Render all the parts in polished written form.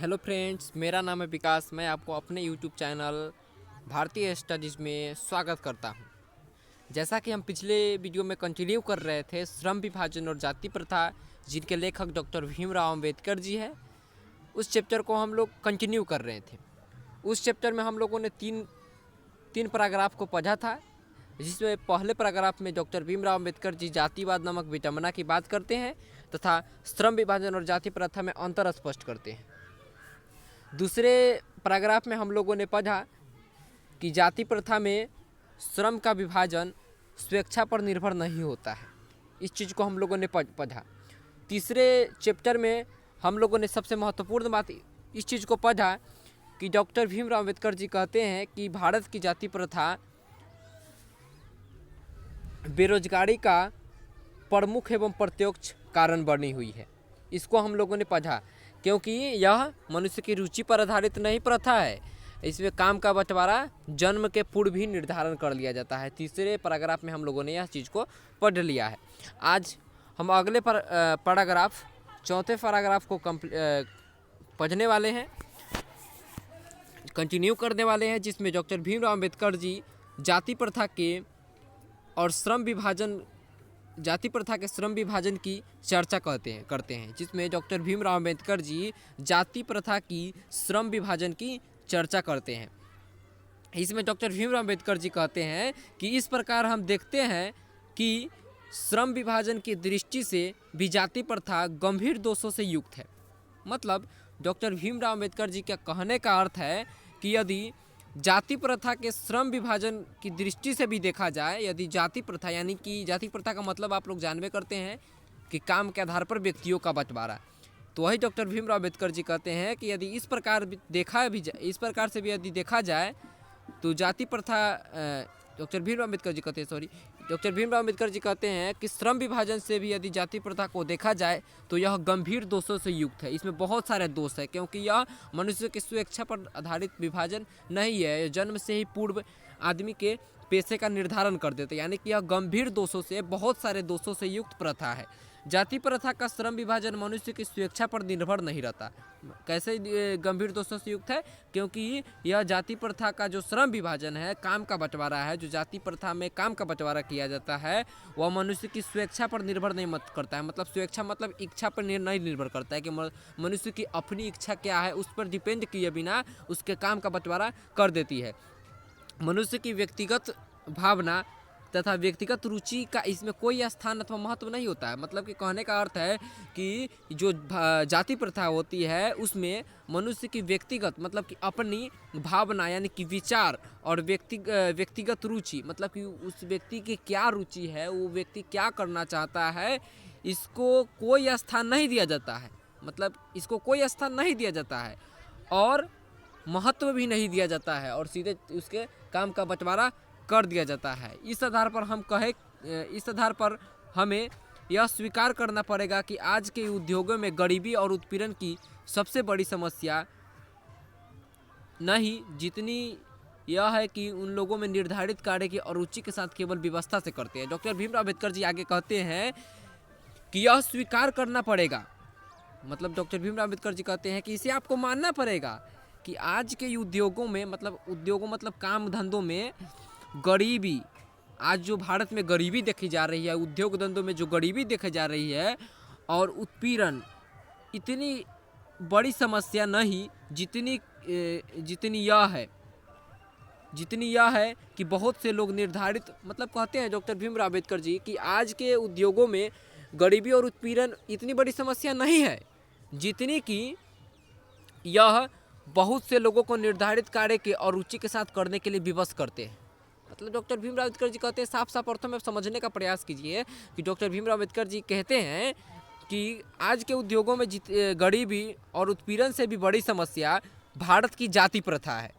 Hello friends, मेरा नाम है विकास। मैं आपको अपने यूट्यूब चैनल भारतीय स्टडीज़ में स्वागत करता हूं। जैसा कि हम पिछले वीडियो में कंटिन्यू कर रहे थे श्रम विभाजन और जाति प्रथा, जिनके लेखक डॉक्टर भीमराव अंबेडकर जी है, उस चैप्टर को हम लोग कंटिन्यू कर रहे थे। उस चैप्टर में हम लोगों ने तीन पैराग्राफ को पढ़ा था, जिसमें पहले पैराग्राफ में डॉक्टर भीमराव अंबेडकर जी जातिवाद नामक विडंबना की बात करते हैं तथा श्रम विभाजन और जाति प्रथा में अंतर स्पष्ट करते हैं। दूसरे पैराग्राफ में हम लोगों ने पढ़ा कि जाति प्रथा में श्रम का विभाजन स्वेच्छा पर निर्भर नहीं होता है। इस चीज़ को हम लोगों ने पढ़ा। तीसरे चैप्टर में हम लोगों ने सबसे महत्वपूर्ण बात इस चीज़ को पढ़ा कि डॉक्टर भीमराव अंबेडकर जी कहते हैं कि भारत की जाति प्रथा बेरोजगारी का प्रमुख एवं प्रत्यक्ष कारण बनी हुई है। इसको हम लोगों ने पढ़ा क्योंकि यह मनुष्य की रुचि पर आधारित नहीं प्रथा है। इसमें काम का बंटवारा जन्म के पूर्व भी निर्धारण कर लिया जाता है। तीसरे पैराग्राफ में हम लोगों ने यह चीज़ को पढ़ लिया है। आज हम अगले पैराग्राफ चौथे पैराग्राफ को पढ़ने वाले हैं, कंटिन्यू करने वाले हैं, जिसमें डॉक्टर भीमराव अंबेडकर जी जाति प्रथा के और जाति प्रथा के श्रम विभाजन की चर्चा करते हैं, जिसमें डॉक्टर भीमराव अंबेडकर जी जाति प्रथा की श्रम विभाजन की चर्चा करते हैं। इसमें डॉक्टर भीमराव अंबेडकर जी कहते हैं कि इस प्रकार हम देखते हैं कि श्रम विभाजन की दृष्टि से भी जाति प्रथा गंभीर दोषों से युक्त है। मतलब डॉक्टर भीमराव अंबेडकर जी का कहने का अर्थ है कि यदि जाति प्रथा के श्रम विभाजन की दृष्टि से भी देखा जाए, यदि जाति प्रथा यानी कि जाति प्रथा का मतलब आप लोग जानबे करते हैं कि काम के आधार पर व्यक्तियों का बंटवारा, तो वही डॉक्टर भीमराव अंबेडकर जी कहते हैं कि यदि इस प्रकार से भी यदि देखा जाए तो जाति प्रथा डॉक्टर भीमराव अंबेडकर जी कहते हैं कि श्रम विभाजन से भी यदि जाति प्रथा को देखा जाए तो यह गंभीर दोषों से युक्त है। इसमें बहुत सारे दोष है क्योंकि यह मनुष्य की स्वेच्छा पर आधारित विभाजन नहीं है। जन्म से ही पूर्व आदमी के पेशे का निर्धारण कर देते, यानी कि यह गंभीर दोषों से, बहुत सारे दोषों से युक्त प्रथा है। जाति प्रथा का श्रम विभाजन मनुष्य की स्वेच्छा पर निर्भर नहीं रहता। कैसे गंभीर दोषों से युक्त है? क्योंकि यह जाति प्रथा का जो श्रम विभाजन है, काम का बंटवारा है, जो जाति प्रथा में काम का बंटवारा किया जाता है, वह मनुष्य की स्वेच्छा पर निर्भर नहीं करता है। मतलब स्वेच्छा मतलब इच्छा पर नहीं निर्भर करता है कि मनुष्य की अपनी इच्छा क्या है, उस पर डिपेंड किए बिना उसके काम का बंटवारा कर देती है। मनुष्य की व्यक्तिगत भावना तथा व्यक्तिगत रुचि का इसमें कोई स्थान अथवा महत्व नहीं होता है। मतलब कि कहने का अर्थ है कि जो जाति प्रथा होती है उसमें मनुष्य की व्यक्तिगत मतलब कि अपनी भावना यानी कि विचार और व्यक्तिगत रुचि, मतलब कि उस व्यक्ति की क्या रुचि है, वो व्यक्ति क्या करना चाहता है, इसको कोई स्थान नहीं दिया जाता है। मतलब इसको कोई स्थान नहीं दिया जाता है और महत्व भी नहीं दिया जाता है और सीधे उसके काम का बंटवारा कर दिया जाता है। इस आधार पर हमें यह स्वीकार करना पड़ेगा कि आज के उद्योगों में गरीबी और उत्पीड़न की सबसे बड़ी समस्या नहीं जितनी यह है कि उन लोगों में निर्धारित कार्य की अरुचि के साथ केवल व्यवस्था से करते हैं। डॉक्टर भीमराव अंबेडकर जी आगे कहते हैं कि यह स्वीकार करना पड़ेगा, मतलब डॉक्टर भीमराव अंबेडकर जी कहते हैं कि इसे आपको मानना पड़ेगा कि आज के उद्योगों में, मतलब काम धंधों में गरीबी, आज जो भारत में गरीबी देखी जा रही है, उद्योग धंधों में जो गरीबी देखी जा रही है और उत्पीड़न, इतनी बड़ी समस्या नहीं जितनी यह है कि बहुत से लोग निर्धारित, मतलब कहते हैं डॉक्टर भीमराव अंबेडकर जी कि आज के उद्योगों में गरीबी और उत्पीड़न इतनी बड़ी समस्या नहीं है जितनी कि यह बहुत से लोगों को निर्धारित कार्य के और रुचि के साथ करने के लिए विवश करते हैं। मतलब डॉक्टर भीमराव अंबेडकर जी कहते हैं, साफ अर्थों में समझने का प्रयास कीजिए कि डॉक्टर भीमराव अंबेडकर जी कहते हैं कि आज के उद्योगों में गरीबी और उत्पीड़न से भी बड़ी समस्या भारत की जाति प्रथा है,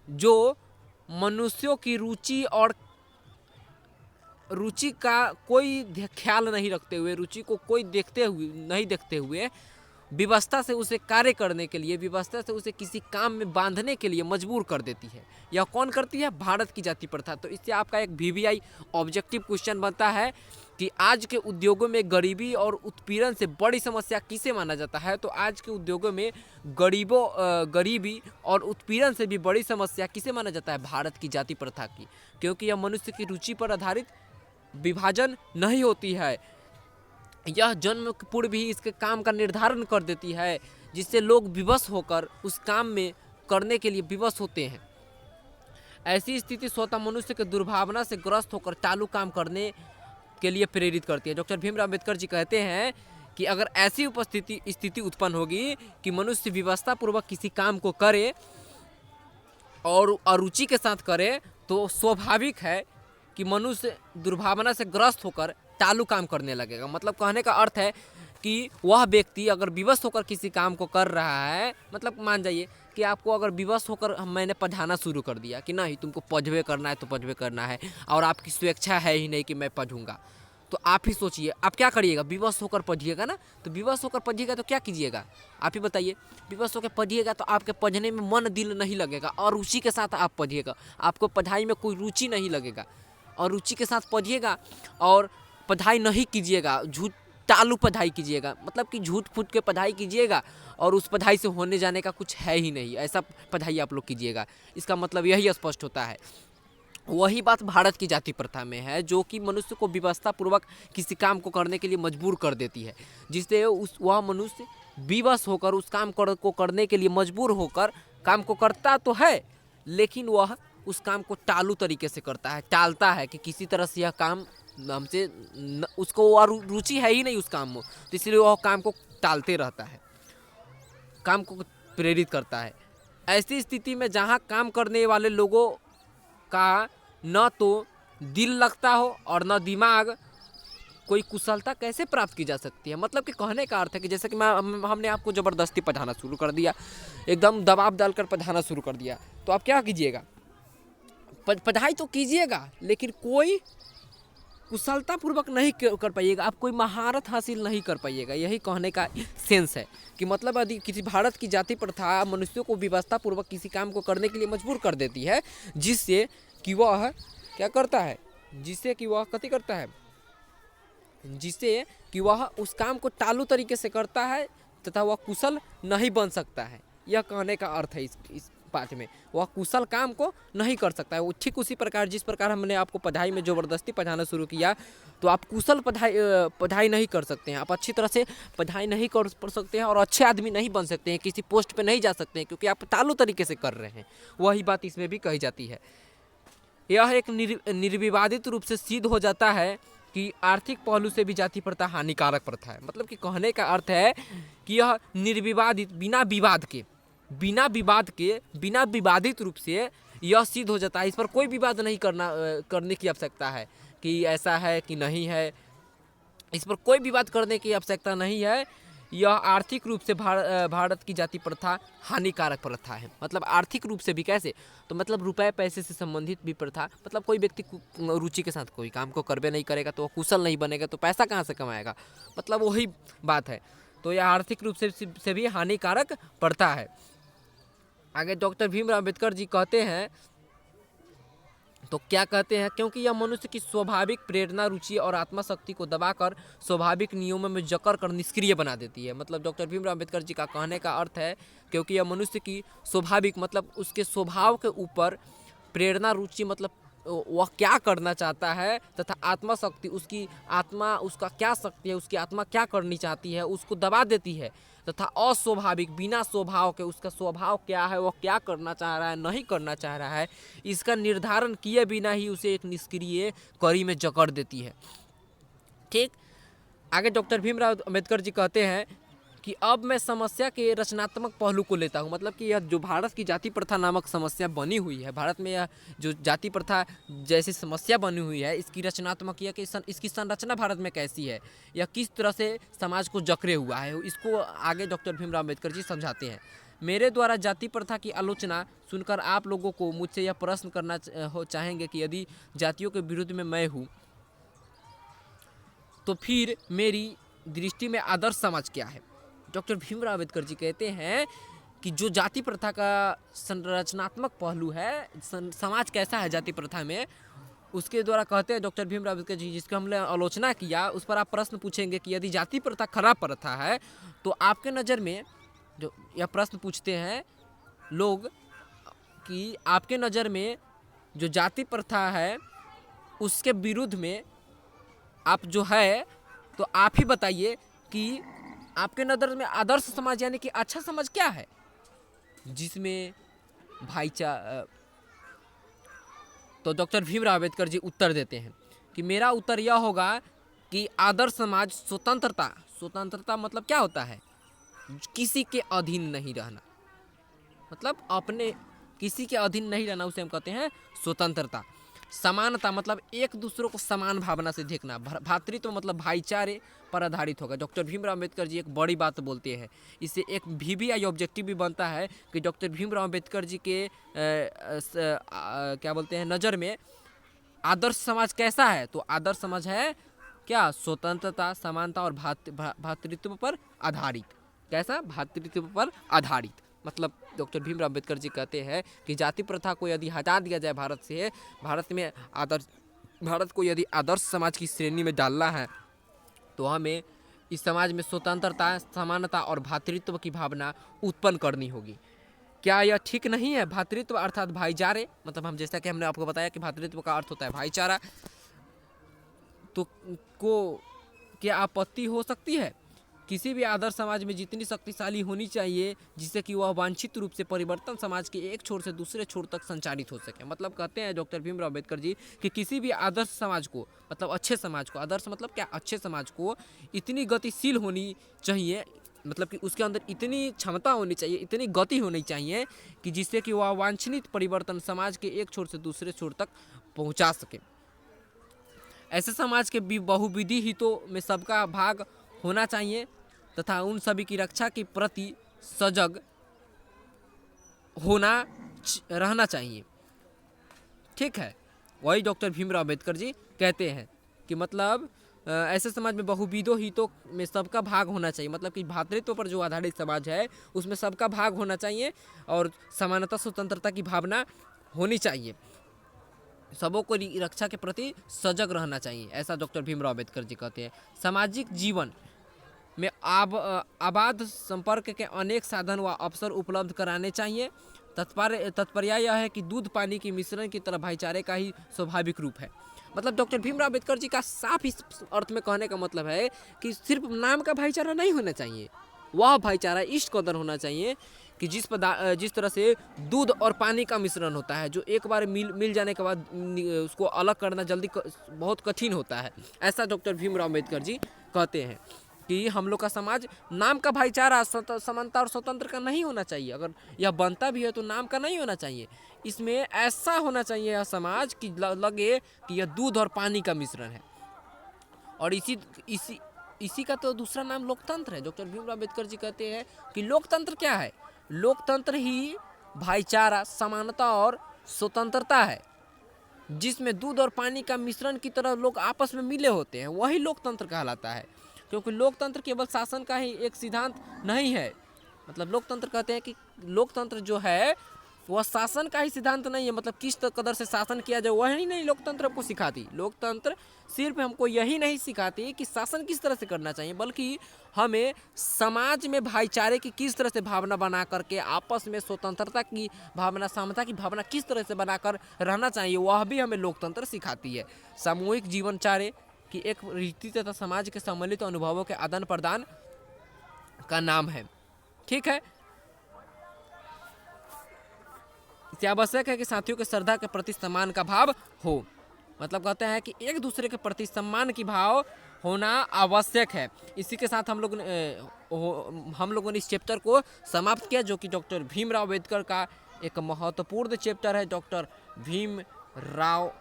जो मनुष्यों की रुचि का कोई ख्याल नहीं रखते हुए, रुचि को कोई नहीं देखते हुए व्यवस्था से उसे कार्य करने के लिए, व्यवस्था से उसे किसी काम में बांधने के लिए मजबूर कर देती है। यह कौन करती है? भारत की जाति प्रथा। तो इससे आपका एक VVI ऑब्जेक्टिव क्वेश्चन बनता है कि आज के उद्योगों में गरीबी और उत्पीड़न से बड़ी समस्या किसे माना जाता है, तो आज के उद्योगों में गरीबी और उत्पीड़न से भी बड़ी समस्या किसे माना जाता है, भारत की जाति प्रथा की, क्योंकि यह मनुष्य की रुचि पर आधारित विभाजन नहीं होती है। यह जन्म पूर्व ही इसके काम का निर्धारण कर देती है, जिससे लोग विवश होकर उस काम में करने के लिए विवश होते हैं। ऐसी स्थिति स्वतः मनुष्य के दुर्भावना से ग्रस्त होकर चालू काम करने के लिए प्रेरित करती है। डॉक्टर भीमराव अम्बेडकर जी कहते हैं कि अगर ऐसी स्थिति उत्पन्न होगी कि मनुष्य विवशता पूर्वक किसी काम को करे और अरुचि के साथ करे, तो स्वाभाविक है कि मनुष्य दुर्भावना से ग्रस्त होकर चालू काम करने लगेगा। मतलब कहने का अर्थ है कि वह व्यक्ति अगर विवश होकर किसी काम को कर रहा है, मतलब मान जाइए कि आपको अगर विवश होकर मैंने पढ़ाना शुरू कर दिया कि नहीं तुमको पढ़वे करना है तो पढ़वे करना है, और आपकी स्वेच्छा है ही नहीं कि मैं पढ़ूंगा, तो आप ही सोचिए आप क्या करिएगा, विवश होकर पढ़िएगा ना। तो विवश होकर पढ़िएगा तो क्या कीजिएगा, आप ही बताइए। विवश होकर पढ़िएगा तो आपके पढ़ने में मन दिल नहीं लगेगा, और रुचि के साथ आप पढ़िएगा, आपको पढ़ाई में कोई रुचि नहीं लगेगा, और रुचि के साथ पढ़िएगा और पढ़ाई नहीं कीजिएगा, चालू पढ़ाई कीजिएगा, मतलब कि झूठ फूट के पढ़ाई कीजिएगा और उस पढ़ाई से होने जाने का कुछ है ही नहीं, ऐसा पढ़ाई आप लोग कीजिएगा। इसका मतलब यही स्पष्ट होता है। वही बात भारत की जाति प्रथा में है, जो कि मनुष्य को विवशता पूर्वक किसी काम को करने के लिए मजबूर कर देती है, जिससे वह मनुष्य विवश होकर उस काम को करने के लिए मजबूर होकर काम को करता तो है, लेकिन वह उस काम को चालू तरीके से करता है, टालता है कि किसी तरह से यह काम हमसे उसको रुचि है ही नहीं उस काम में, तो इसलिए वह काम को टालते रहता है, काम को प्रेरित करता है। ऐसी स्थिति में जहाँ काम करने वाले लोगों का न तो दिल लगता हो और न दिमाग, कोई कुशलता कैसे प्राप्त की जा सकती है। मतलब कि कहने का अर्थ है कि जैसे कि हमने आपको ज़बरदस्ती पढ़ाना शुरू कर दिया, एकदम दबाव डालकर पढ़ाना शुरू कर दिया, तो आप क्या कीजिएगा, पढ़ाई तो कीजिएगा लेकिन कोई कुशलता पूर्वक नहीं कर पाइएगा, आप कोई महारत हासिल नहीं कर पाइएगा। यही कहने का सेंस है कि मतलब यदि किसी भारत की जाति प्रथा मनुष्यों को विवशता पूर्वक किसी काम को करने के लिए मजबूर कर देती है, जिससे कि वह क्या करता है, जिससे कि वह कति करता है, जिससे कि वह उस काम को चालू तरीके से करता है तथा वह कुशल नहीं बन सकता है। यह कहने का अर्थ है इस बात में, वह कुशल काम को नहीं कर सकता है। वो ठीक उसी प्रकार जिस प्रकार हमने आपको पढ़ाई में ज़बरदस्ती पढ़ाना शुरू किया, तो आप कुशल पढ़ाई नहीं कर सकते हैं, आप अच्छी तरह से पढ़ाई नहीं कर सकते हैं और अच्छे आदमी नहीं बन सकते हैं, किसी पोस्ट पे नहीं जा सकते हैं, क्योंकि आप चालू तरीके से कर रहे हैं। वही बात इसमें भी कही जाती है। यह एक निर्विवादित रूप से सिद्ध हो जाता है कि आर्थिक पहलू से भी जाति प्रथा हानिकारक प्रथा है। मतलब कि कहने का अर्थ है कि यह निर्विवादित, बिना विवादित रूप से यह सिद्ध हो जाता है। इस पर कोई विवाद नहीं करने की आवश्यकता है कि ऐसा है कि नहीं है, इस पर कोई विवाद करने की आवश्यकता नहीं है। यह आर्थिक रूप से भारत की जाति प्रथा हानिकारक प्रथा है। मतलब आर्थिक रूप से भी कैसे, तो मतलब रुपए पैसे से संबंधित भी प्रथा, मतलब कोई व्यक्ति रुचि के साथ कोई काम को करबे नहीं करेगा तो वह कुशल नहीं बनेगा, तो पैसा कहाँ से कमाएगा, मतलब वही बात है। तो यह आर्थिक रूप से भी हानिकारक प्रथा है। आगे डॉक्टर भीमराव अम्बेडकर जी कहते हैं, तो क्या कहते हैं, क्योंकि यह मनुष्य की स्वाभाविक प्रेरणा, रुचि और आत्मशक्ति को दबाकर स्वाभाविक नियमों में जकड़ कर निष्क्रिय बना देती है। मतलब डॉक्टर भीमराव अम्बेडकर जी का कहने का अर्थ है, क्योंकि यह मनुष्य की स्वाभाविक, मतलब उसके स्वभाव के ऊपर प्रेरणा, रुचि, मतलब वह क्या करना चाहता है, तथा आत्मशक्ति, उसकी आत्मा, उसका क्या शक्ति है, उसकी आत्मा क्या करनी चाहती है, उसको दबा देती है। तथा अस्वाभाविक, बिना स्वभाव के, उसका स्वभाव क्या है, वह क्या करना चाह रहा है, नहीं करना चाह रहा है, इसका निर्धारण किए बिना ही उसे एक निष्क्रिय कड़ी में जकड़ देती है। ठीक। आगे डॉक्टर भीमराव अम्बेडकर जी कहते हैं कि अब मैं समस्या के रचनात्मक पहलू को लेता हूँ। मतलब कि यह जो भारत की जाति प्रथा नामक समस्या बनी हुई है, भारत में यह जो जाति प्रथा जैसी समस्या बनी हुई है, इसकी रचनात्मक या कि इसकी संरचना भारत में कैसी है, या किस तरह से समाज को जकड़े हुआ है, इसको आगे डॉक्टर भीमराव अम्बेडकर जी समझाते हैं। मेरे द्वारा जाति प्रथा की आलोचना सुनकर आप लोगों को मुझसे यह प्रश्न करना चाहेंगे कि यदि जातियों के विरुद्ध में मैं हूँ, तो फिर मेरी दृष्टि में आदर्श समाज क्या है। डॉक्टर भीमराव अम्बेडकर जी कहते हैं कि जो जाति प्रथा का संरचनात्मक पहलू है, समाज कैसा है जाति प्रथा में, उसके द्वारा कहते हैं डॉक्टर भीमराव अम्बेडकर जी, जिसकी हमने आलोचना किया, उस पर आप प्रश्न पूछेंगे कि यदि जाति प्रथा खराब प्रथा है तो आपके नज़र में, जो यह प्रश्न पूछते हैं लोग कि आपके नज़र में जो जाति प्रथा है उसके विरुद्ध में आप जो है, तो आप ही बताइए कि आपके नज़र में आदर्श समाज यानी कि अच्छा समाज क्या है, जिसमें भाईचारा। तो डॉक्टर भीमराव अम्बेडकर जी उत्तर देते हैं कि मेरा उत्तर यह होगा कि आदर्श समाज स्वतंत्रता, स्वतंत्रता मतलब क्या होता है, किसी के अधीन नहीं रहना, मतलब अपने किसी के अधीन नहीं रहना, उसे हम कहते हैं स्वतंत्रता। समानता मतलब एक दूसरों को समान भावना से देखना। भातृत्व मतलब भाईचारे पर आधारित होगा। डॉक्टर भीमराव अम्बेडकर जी एक बड़ी बात बोलते हैं, इससे एक VVI ऑब्जेक्टिव भी बनता है कि डॉक्टर भीमराव अम्बेडकर जी के क्या बोलते हैं नज़र में आदर्श समाज कैसा है, तो आदर्श समाज है क्या, स्वतंत्रता, समानता और भातृत्व पर आधारित। कैसा, भातृत्व पर आधारित। मतलब डॉक्टर भीमराव अम्बेडकर जी कहते हैं कि जाति प्रथा को यदि हटा दिया जाए भारत से, भारत को यदि आदर्श समाज की श्रेणी में डालना है तो हमें इस समाज में स्वतंत्रता, समानता और भातृत्व की भावना उत्पन्न करनी होगी। क्या यह ठीक नहीं है? भातृत्व अर्थात भाईचारे, मतलब हम जैसा कि हमने आपको बताया कि भातृत्व का अर्थ होता है भाईचारा, तो को क्या आपत्ति हो सकती है? किसी भी आदर्श समाज में जितनी शक्तिशाली होनी चाहिए जिससे कि वह वांछित रूप से परिवर्तन समाज के एक छोर से दूसरे छोर तक संचारित हो सके। मतलब कहते हैं डॉक्टर भीमराव अम्बेडकर जी कि किसी भी आदर्श समाज को, मतलब अच्छे समाज को, आदर्श मतलब क्या, अच्छे समाज को इतनी गतिशील होनी चाहिए, मतलब कि उसके अंदर इतनी क्षमता होनी चाहिए, इतनी गति होनी चाहिए कि जिससे कि वह वांछनीय परिवर्तन समाज के एक छोर से दूसरे छोर तक पहुँचा सके। ऐसे समाज के बहुविधि हितों में सबका भाग होना चाहिए तथा उन सभी की रक्षा के प्रति सजग रहना चाहिए। ठीक है, वही डॉक्टर भीमराव अम्बेडकर जी कहते हैं कि मतलब ऐसे समाज में बहुविधों हितों में सबका भाग होना चाहिए, मतलब कि भातृत्व पर जो आधारित समाज है उसमें सबका भाग होना चाहिए और समानता, स्वतंत्रता की भावना होनी चाहिए, सबों को रक्षा के प्रति सजग रहना चाहिए, ऐसा डॉक्टर भीमराव अम्बेडकर जी कहते हैं। सामाजिक जीवन में आबाद संपर्क के अनेक साधन व अवसर उपलब्ध कराने चाहिए। तात्पर्य यह है कि दूध पानी के मिश्रण की तरह भाईचारे का ही स्वाभाविक रूप है। मतलब डॉक्टर भीमराव अम्बेडकर जी का साफ इस अर्थ में कहने का मतलब है कि सिर्फ नाम का भाईचारा नहीं होना चाहिए, वह भाईचारा इस कदर होना चाहिए कि जिस तरह से दूध और पानी का मिश्रण होता है, जो एक बार मिल जाने के बाद उसको अलग करना जल्दी बहुत कठिन होता है, ऐसा डॉक्टर भीमराव अम्बेडकर जी कहते हैं कि हम लोग का समाज नाम का भाईचारा, समानता और स्वतंत्र का नहीं होना चाहिए। अगर यह बनता भी है तो नाम का नहीं होना चाहिए, इसमें ऐसा होना चाहिए यह समाज कि लगे कि यह दूध और पानी का मिश्रण है। और इसी का तो दूसरा नाम लोकतंत्र है। डॉक्टर भीमराव अम्बेडकर जी कहते हैं कि लोकतंत्र क्या है, लोकतंत्र ही भाईचारा, समानता और स्वतंत्रता है, जिसमें दूध और पानी का मिश्रण की तरह लोग आपस में मिले होते हैं, वही लोकतंत्र कहलाता है। क्योंकि लोकतंत्र केवल शासन का ही एक सिद्धांत नहीं है, मतलब लोकतंत्र कहते हैं कि लोकतंत्र जो है वह शासन का ही सिद्धांत नहीं है, मतलब किस कदर से शासन किया जाए वही नहीं लोकतंत्र हमको सिखाती। लोकतंत्र सिर्फ हमको यही नहीं सिखाती कि शासन किस तरह से करना चाहिए, बल्कि हमें समाज में भाईचारे की किस तरह से भावना बना करके, आपस में स्वतंत्रता की भावना, समता की भावना किस तरह से बनाकर रहना चाहिए, वह भी हमें लोकतंत्र सिखाती है। सामूहिक जीवनचार्य की एक रीति तथा समाज के सम्मिलित अनुभवों के आदान प्रदान का नाम है। ठीक है, इससे आवश्यक है कि साथियों के श्रद्धा के प्रति सम्मान का भाव हो। मतलब कहते हैं कि एक दूसरे के प्रति सम्मान की भाव होना आवश्यक है। इसी के साथ हम लोगों ने इस चैप्टर को समाप्त किया, जो कि डॉक्टर भीमराव अम्बेडकर का एक महत्वपूर्ण चैप्टर है। डॉक्टर भीमराव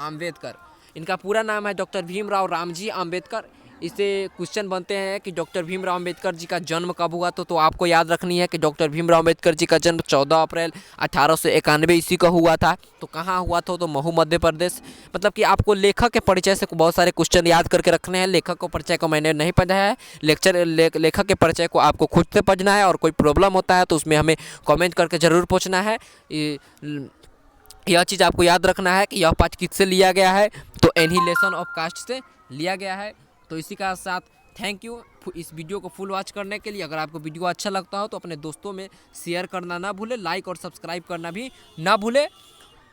अम्बेडकर, इनका पूरा नाम है डॉक्टर भीमराव रामजी अम्बेडकर। इससे क्वेश्चन बनते हैं कि डॉक्टर भीमराव अम्बेडकर जी का जन्म कब हुआ, तो आपको याद रखनी है कि डॉक्टर भीमराव अम्बेडकर जी का जन्म 14 अप्रैल 1891 ईस्वी को हुआ था। तो कहाँ हुआ था, तो महू मध्य प्रदेश। मतलब कि आपको लेखक के परिचय से बहुत सारे क्वेश्चन याद करके रखने हैं। लेखक को परिचय को मैंने नहीं पढ़ा है, लेखक के परिचय को आपको खुद से पढ़ना है, और कोई प्रॉब्लम होता है तो उसमें हमें कॉमेंट करके ज़रूर पूछना है। यह चीज़ आपको याद रखना है कि यह पाठ किससे लिया गया है, तो एनिहिलेशन ऑफ कास्ट से लिया गया है। तो इसी का साथ थैंक यू इस वीडियो को फुल वॉच करने के लिए। अगर आपको वीडियो अच्छा लगता हो तो अपने दोस्तों में शेयर करना ना भूले, लाइक और सब्सक्राइब करना भी ना भूले।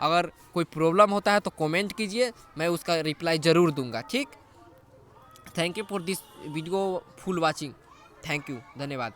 अगर कोई प्रॉब्लम होता है तो कमेंट कीजिए, मैं उसका रिप्लाई ज़रूर दूंगा। ठीक, thank you for this video full watching. Thank you, धन्यवाद।